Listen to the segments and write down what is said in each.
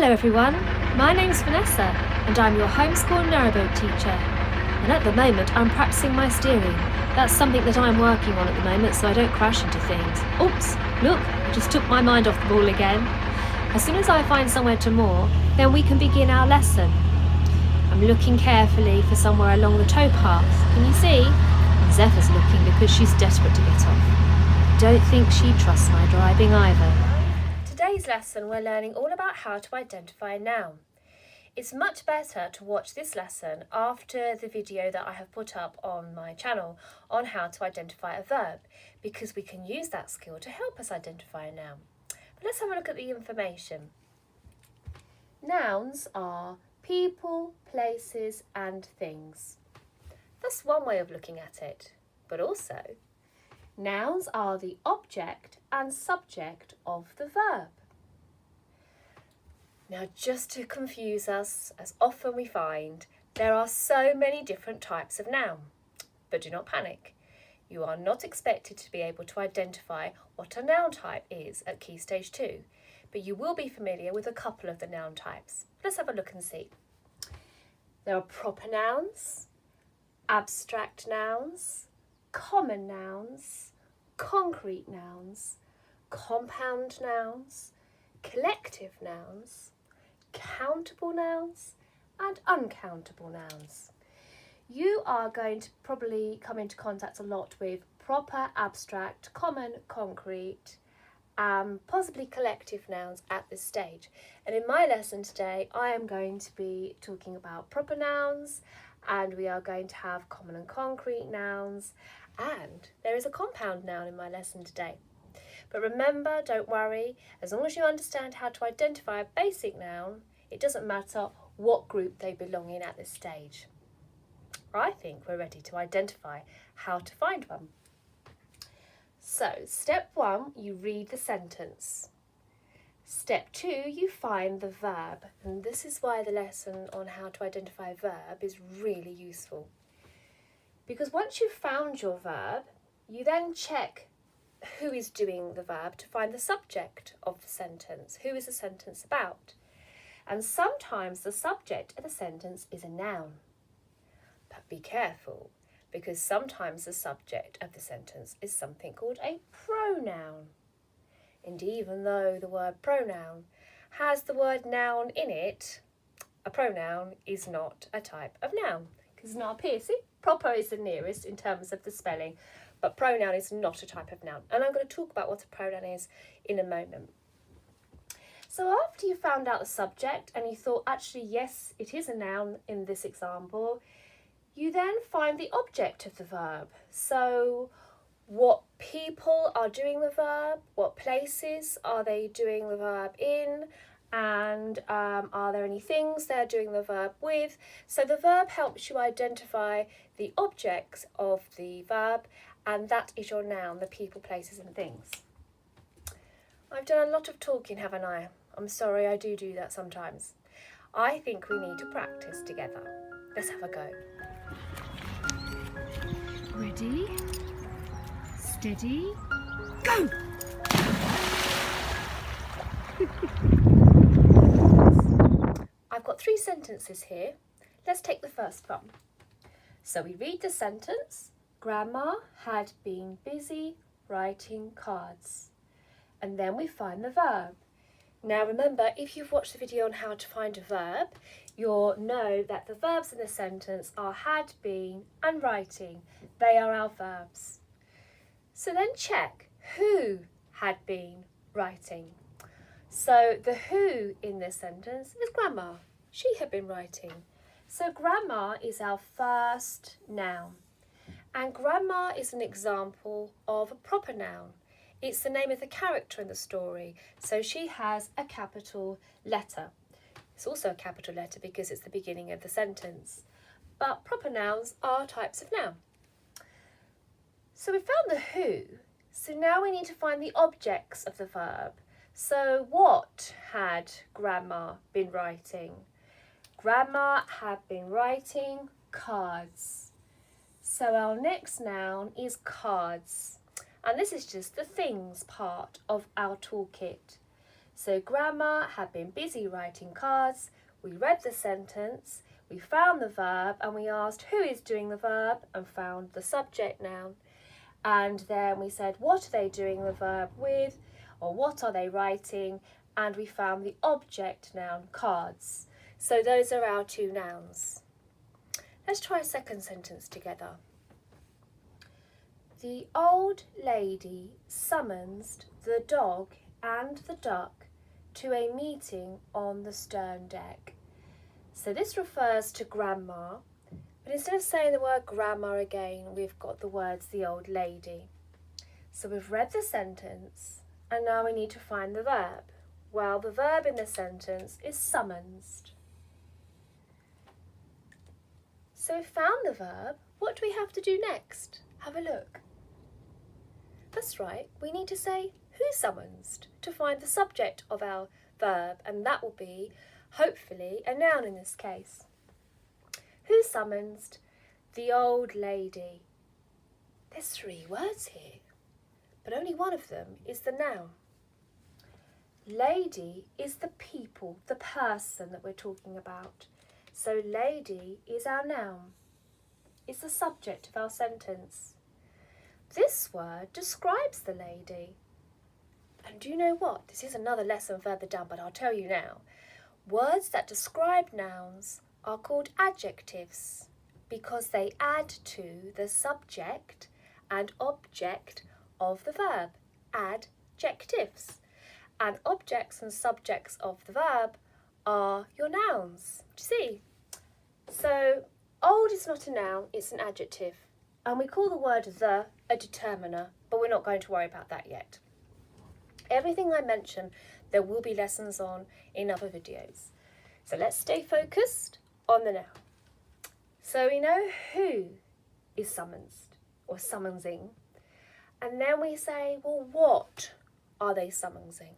Hello everyone, my name's Vanessa and I'm your homeschool narrowboat teacher. And at the moment I'm practicing my steering. That's something that I'm working on at the moment so I don't crash into things. Oops, look, I just took my mind off the ball again. As soon as I find somewhere to moor, then we can begin our lesson. I'm looking carefully for somewhere along the towpath. Can you see? And Zephyr's looking because she's desperate to get off. Don't think she trusts my driving either. Today's lesson we're learning all about how to identify a noun. It's much better to watch this lesson after the video that I have put up on my channel on how to identify a verb, because we can use that skill to help us identify a noun. But let's have a look at the information. Nouns are people, places and things. That's one way of looking at it, but also nouns are the object and subject of the verb. Now, just to confuse us, as often we find, there are so many different types of noun. But do not panic. You are not expected to be able to identify what a noun type is at Key Stage 2, but you will be familiar with a couple of the noun types. Let's have a look and see. There are proper nouns, abstract nouns, common nouns, concrete nouns, compound nouns, collective nouns, countable nouns and uncountable nouns. You are going to probably come into contact a lot with proper, abstract, common, concrete, possibly collective nouns at this stage. And in my lesson today, I am going to be talking about proper nouns, and we are going to have common and concrete nouns, and there is a compound noun in my lesson today. But remember, don't worry, as long as you understand how to identify a basic noun, it doesn't matter what group they belong in at this stage. I think we're ready to identify how to find one. So, step 1, you read the sentence. Step 2, you find the verb. And this is why the lesson on how to identify a verb is really useful. Because once you've found your verb, you then check who is doing the verb to find the subject of the sentence. Who is the sentence about? And sometimes the subject of the sentence is a noun. But be careful, because sometimes the subject of the sentence is something called a pronoun. And even though the word pronoun has the word noun in it, a pronoun is not a type of noun. Because it's not a P. See, proper is the nearest in terms of the spelling, but pronoun is not a type of noun. And I'm going to talk about what a pronoun is in a moment. So after you found out the subject and you thought, actually, yes, it is a noun in this example, you then find the object of the verb. So what people are doing the verb, what places are they doing the verb in, and are there any things they're doing the verb with? So the verb helps you identify the objects of the verb, and that is your noun, the people, places and things. I've done a lot of talking, haven't I? I'm sorry, I do that sometimes. I think we need to practice together. Let's have a go. Ready, steady, go! I've got 3 sentences here. Let's take the first one. So we read the sentence, Grandma had been busy writing cards. And then we find the verb. Now remember, if you've watched the video on how to find a verb, you'll know that the verbs in the sentence are had been and writing. They are our verbs. So then check who had been writing. So the who in this sentence is Grandma. She had been writing. So Grandma is our first noun. And Grandma is an example of a proper noun. It's the name of the character in the story, so she has a capital letter. It's also a capital letter because it's the beginning of the sentence. But proper nouns are types of noun. So we found the who, so now we need to find the objects of the verb. So what had Grandma been writing? Grandma had been writing cards. So our next noun is cards. And this is just the things part of our toolkit. So Grandma had been busy writing cards. We read the sentence, we found the verb, and we asked who is doing the verb and found the subject noun. And then we said, what are they doing the verb with, or what are they writing? And we found the object noun, cards. So those are our two nouns. Let's try a second sentence together. The old lady summonsed the dog and the duck to a meeting on the stern deck. So this refers to Grandma, but instead of saying the word Grandma again, we've got the words the old lady. So we've read the sentence, and now we need to find the verb. Well, the verb in the sentence is summonsed. So we've found the verb. What do we have to do next? Have a look. That's right, we need to say who summonsed to find the subject of our verb, and that will be, hopefully, a noun in this case. Who summonsed? The old lady. There's 3 words here, but only one of them is the noun. Lady is the people, the person that we're talking about. So lady is our noun. It's the subject of our sentence. This word describes the lady. And do you know what? This is another lesson further down, but I'll tell you now. Words that describe nouns are called adjectives because they add to the subject and object of the verb. Adjectives. And objects and subjects of the verb are your nouns. Do you see? So old is not a noun, it's an adjective. And we call the word the a determiner, but we're not going to worry about that yet. Everything I mention, there will be lessons on in other videos. So let's stay focused on the noun. So we know who is summonsed or summonsing. And then we say, well, what are they summonsing?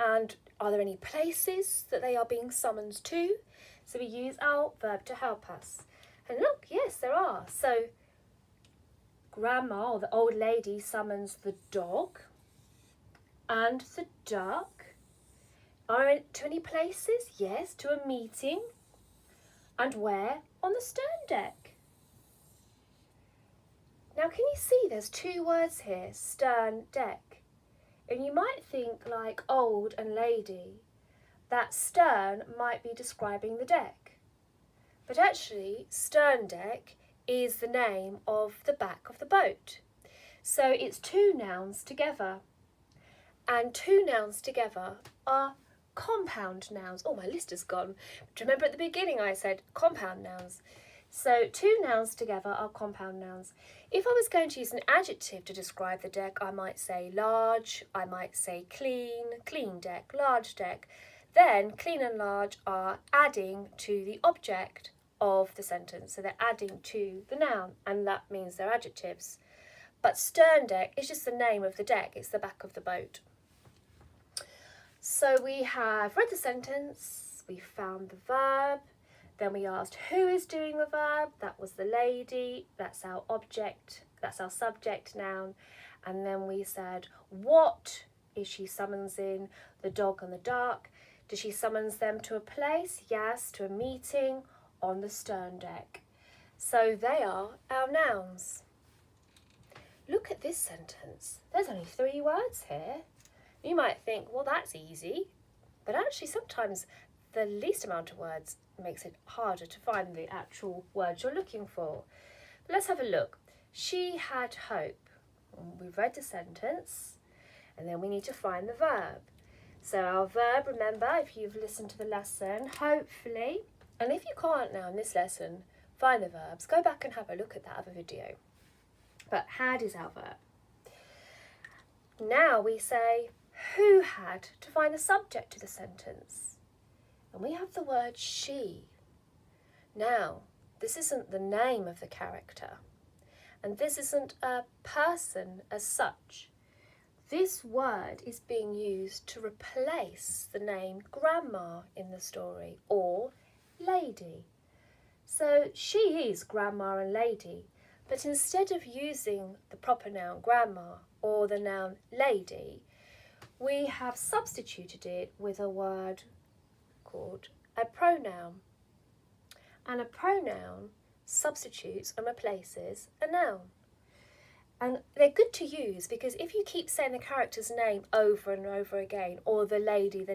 And are there any places that they are being summoned to? So we use our verb to help us. And look, yes, there are. So Grandma, or the old lady, summons the dog and the duck. Are it to any places? Yes, to a meeting. And where? On the stern deck. Now can you see there's 2 words here, stern deck? And you might think like old and lady, that stern might be describing the deck. But actually, stern deck is the name of the back of the boat. So it's 2 nouns together. And 2 nouns together are compound nouns. Oh, my list is gone. But remember at the beginning I said compound nouns. So 2 nouns together are compound nouns. If I was going to use an adjective to describe the deck, I might say large, I might say clean, clean deck, large deck. Then clean and large are adding to the object of the sentence. So they're adding to the noun, and that means they're adjectives. But stern deck is just the name of the deck. It's the back of the boat. So we have read the sentence, we found the verb, then we asked who is doing the verb. That was the lady. That's our object. That's our subject noun. And then we said, what is she summonsing? The dog and the duck. Does she summons them to a place? Yes, to a meeting on the stern deck. So they are our nouns. Look at this sentence. There's only 3 words here. You might think, well, that's easy. But actually, sometimes the least amount of words makes it harder to find the actual words you're looking for. But let's have a look. She had hope. We've read the sentence, and then we need to find the verb. So our verb, remember, if you've listened to the lesson, hopefully, and if you can't now in this lesson find the verbs, go back and have a look at that other video. But had is our verb. Now we say who had to find the subject to the sentence. And we have the word she. Now, this isn't the name of the character, and this isn't a person as such. This word is being used to replace the name Grandma in the story, or lady. So she is Grandma and lady, but instead of using the proper noun Grandma or the noun lady, we have substituted it with a word called a pronoun. And a pronoun substitutes and replaces a noun. And they're good to use because if you keep saying the character's name over and over again, or the lady,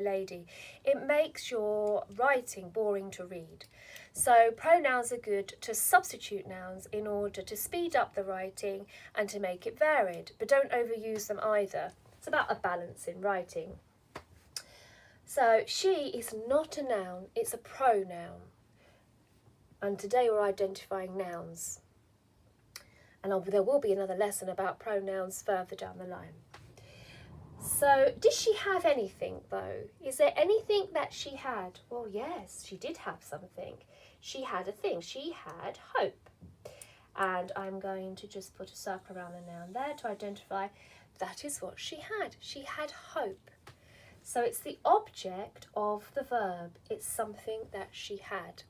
it makes your writing boring to read. So pronouns are good to substitute nouns in order to speed up the writing and to make it varied, but don't overuse them either. It's about a balance in writing. So she is not a noun, it's a pronoun. And today we're identifying nouns. And there will be another lesson about pronouns further down the line. So, did she have anything though? Is there anything that she had? Well, yes, she did have something. She had a thing. She had hope. And I'm going to just put a circle around the noun there to identify that is what she had. She had hope. So it's the object of the verb. It's something that she had.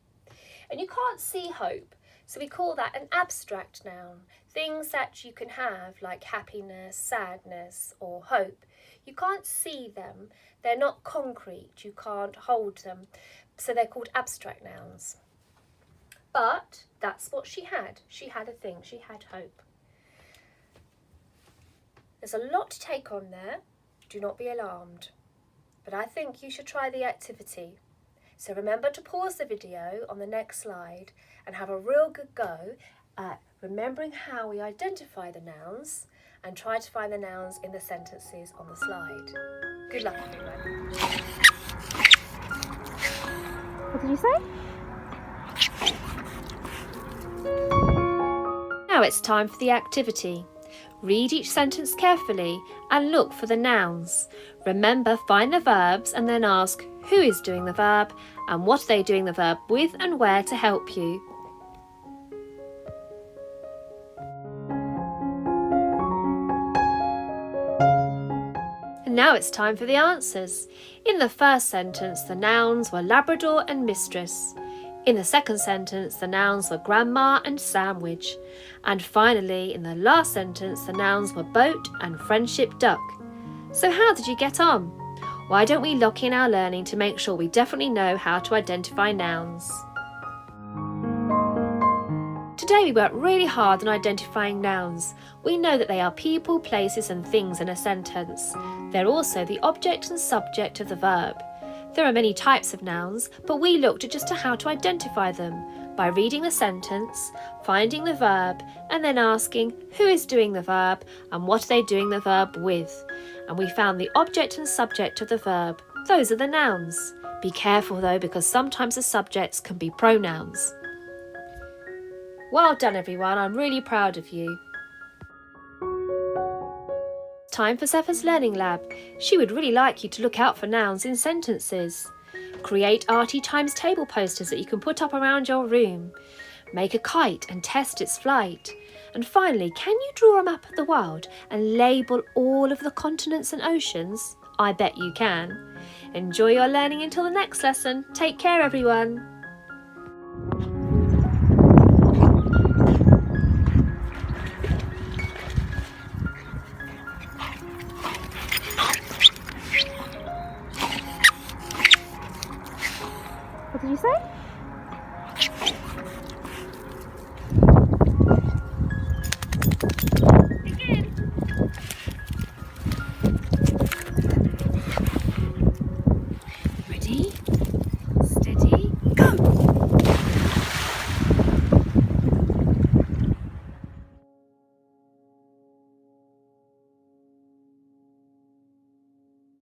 And you can't see hope. So we call that an abstract noun. Things that you can have like happiness, sadness or hope. You can't see them. They're not concrete. You can't hold them. So they're called abstract nouns. But that's what she had. She had a thing. She had hope. There's a lot to take on there. Do not be alarmed. But I think you should try the activity. So remember to pause the video on the next slide and have a real good go at remembering how we identify the nouns and try to find the nouns in the sentences on the slide. Good luck, everyone. What did you say? Now it's time for the activity. Read each sentence carefully and look for the nouns. Remember, find the verbs and then ask who is doing the verb and what are they doing the verb with and where to help you. And now it's time for the answers. In the first sentence, the nouns were Labrador and mistress. In the second sentence, the nouns were grandma and sandwich. And finally, in the last sentence, the nouns were boat and friendship duck. So how did you get on? Why don't we lock in our learning to make sure we definitely know how to identify nouns? Today we worked really hard on identifying nouns. We know that they are people, places and things in a sentence. They're also the object and subject of the verb. There are many types of nouns, but we looked at just how to identify them by reading the sentence, finding the verb, and then asking who is doing the verb and what are they doing the verb with. And we found the object and subject of the verb. Those are the nouns. Be careful though, because sometimes the subjects can be pronouns. Well done everyone, I'm really proud of you. Time for Zephyr's Learning Lab. She would really like you to look out for nouns in sentences. Create arty times table posters that you can put up around your room. Make a kite and test its flight. And finally, can you draw a map of the world and label all of the continents and oceans? I bet you can. Enjoy your learning until the next lesson. Take care everyone. What did you say?